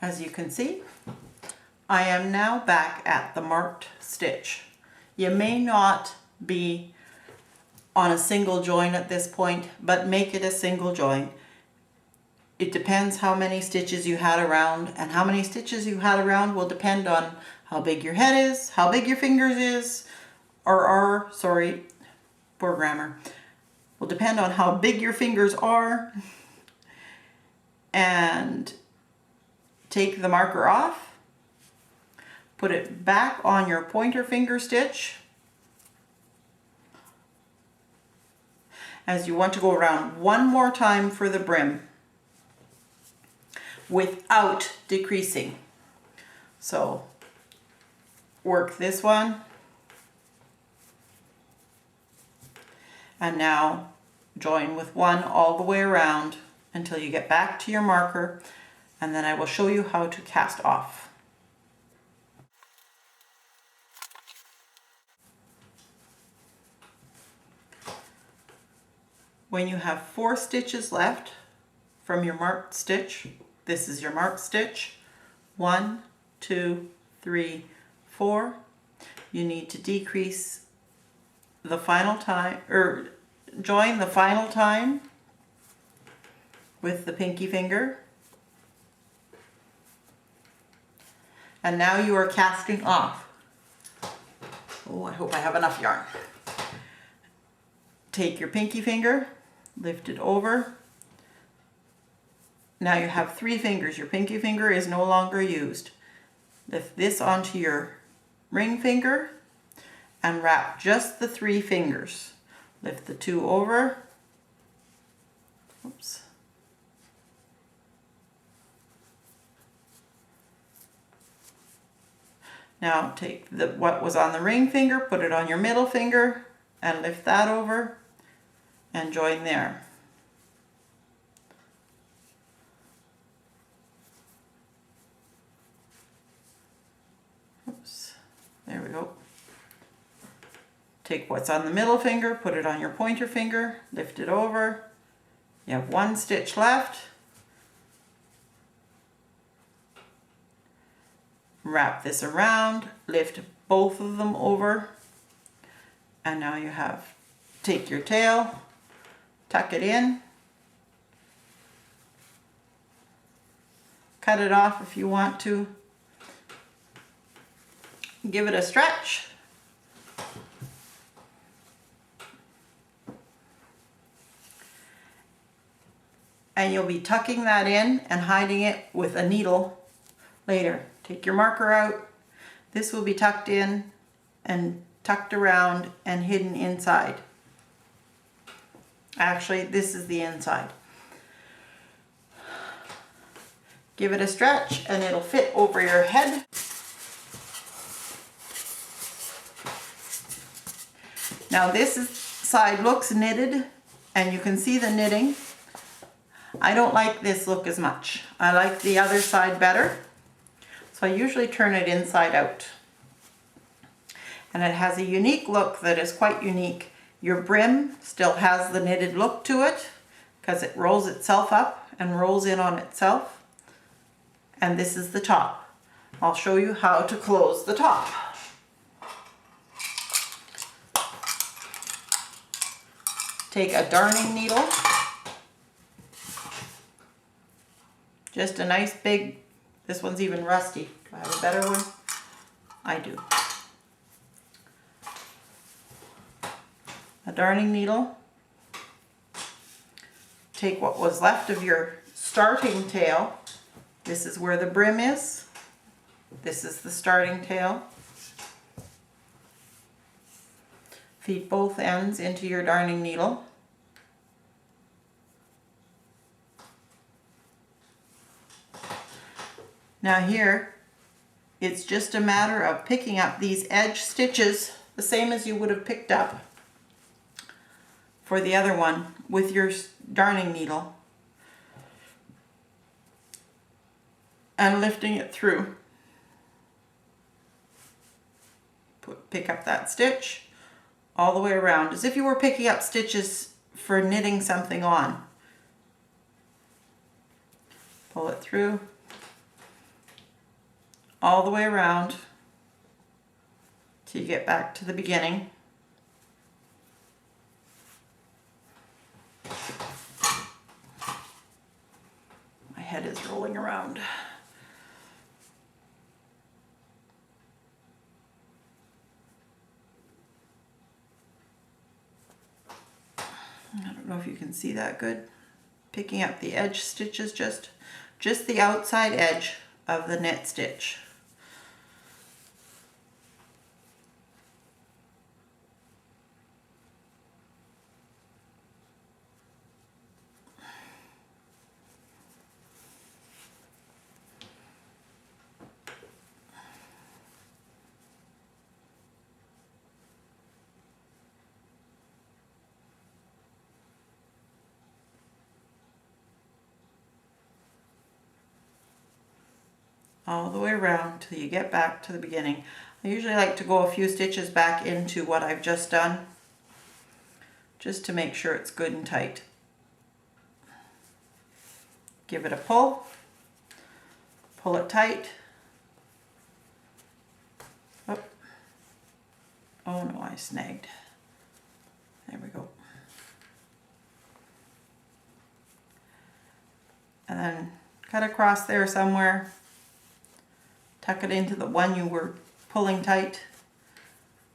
As you can see, I am now back at the marked stitch. You may not be on a single join at this point, but make it a single join. It depends how many stitches you had around, and how many stitches you had around will depend on how big your head is, how big your fingers is, or sorry, poor grammar. Will depend on how big your fingers are. And take the marker off, put it back on your pointer finger stitch, as you want to go around one more time for the brim without decreasing. So work this one, and now join with one all the way around until you get back to your marker, and then I will show you how to cast off. When you have 4 stitches left from your marked stitch, this is your marked stitch, 1, 2, 3, 4, you need to decrease the final time, or join the final time with the pinky finger. And now you are casting off. Oh, I hope I have enough yarn. Take your pinky finger, lift it over. Now you have 3 fingers. Your pinky finger is no longer used. Lift this onto your ring finger and wrap just the 3 fingers. Lift the 2 over. Oops. Now take what was on the ring finger, put it on your middle finger, and lift that over and join there. Oops, there we go. Take what's on the middle finger, put it on your pointer finger, lift it over. You have 1 stitch left. Wrap this around, lift both of them over, and now you have, take your tail, tuck it in, cut it off if you want to, give it a stretch, and you'll be tucking that in and hiding it with a needle later. Take your marker out. This will be tucked in and tucked around and hidden inside. Actually, this is the inside. Give it a stretch and it'll fit over your head. Now this side looks knitted and you can see the knitting. I don't like this look as much. I like the other side better. So I usually turn it inside out. And it has a unique look that is quite unique. Your brim still has the knitted look to it because it rolls itself up and rolls in on itself. And this is the top. I'll show you how to close the top. Take a darning needle. Just a nice big, this one's even rusty. Do I have a better one? I do. A darning needle. Take what was left of your starting tail. This is where the brim is. This is the starting tail. Feed both ends into your darning needle. Now here, it's just a matter of picking up these edge stitches the same as you would have picked up for the other one with your darning needle and lifting it through. Pick up that stitch all the way around as if you were picking up stitches for knitting something on. Pull it through. all the way around till you get back to the beginning. My head is rolling around. I don't know if you can see that good. Picking up the edge stitches, just the outside edge of the knit stitch. All the way around till you get back to the beginning. I usually like to go a few stitches back into what I've just done, just to make sure it's good and tight. Give it a pull it tight. Oh, oh no, I snagged. There we go. And then cut across there somewhere. Tuck it into the one you were pulling tight.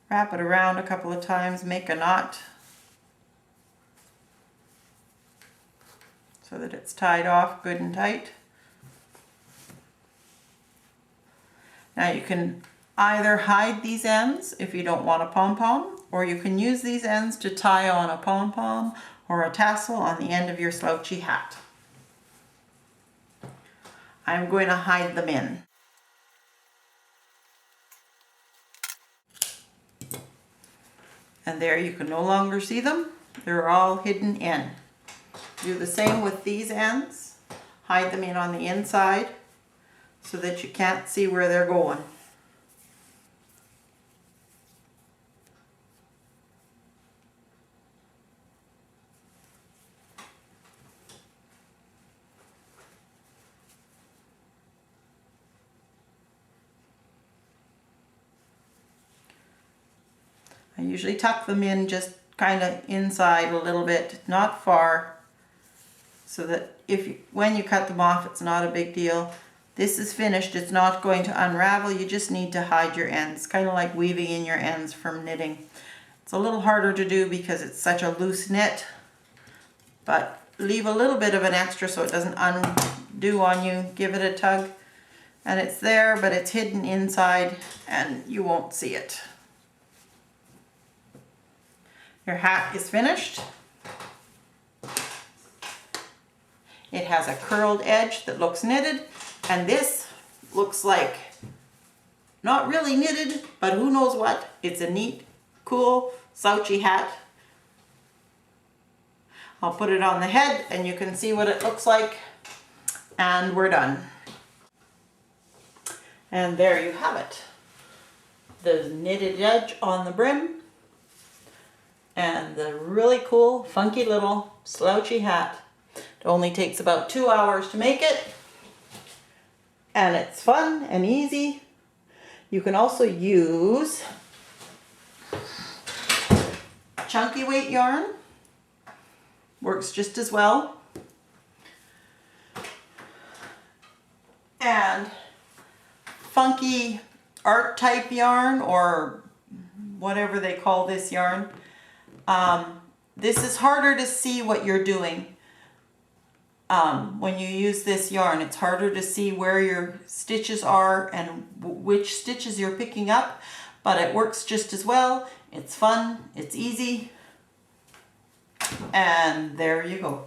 Wrap it around a couple of times, make a knot so that it's tied off good and tight. Now you can either hide these ends if you don't want a pom-pom, or you can use these ends to tie on a pom-pom or a tassel on the end of your slouchy hat. I'm going to hide them in. And there you can no longer see them. They're all hidden in. Do the same with these ends. Hide them in on the inside so that you can't see where they're going. I usually tuck them in just kind of inside a little bit, not far, so that when you cut them off, it's not a big deal. This is finished, it's not going to unravel, you just need to hide your ends, kind of like weaving in your ends from knitting. It's a little harder to do because it's such a loose knit, but leave a little bit of an extra so it doesn't undo on you. Give it a tug and it's there, but it's hidden inside and you won't see it. Your hat is finished. It has a curled edge that looks knitted, and this looks like not really knitted, but who knows what. It's a neat, cool, slouchy hat. I'll put it on the head and you can see what it looks like, and we're done. And there you have it. The knitted edge on the brim and the really cool, funky little slouchy hat. It only takes about 2 hours to make it, and it's fun and easy. You can also use chunky weight yarn, works just as well, and funky art type yarn, or whatever they call this yarn. This is harder to see what you're doing when you use this yarn. It's harder to see where your stitches are and which stitches you're picking up, but it works just as well. It's fun, it's easy, and there you go.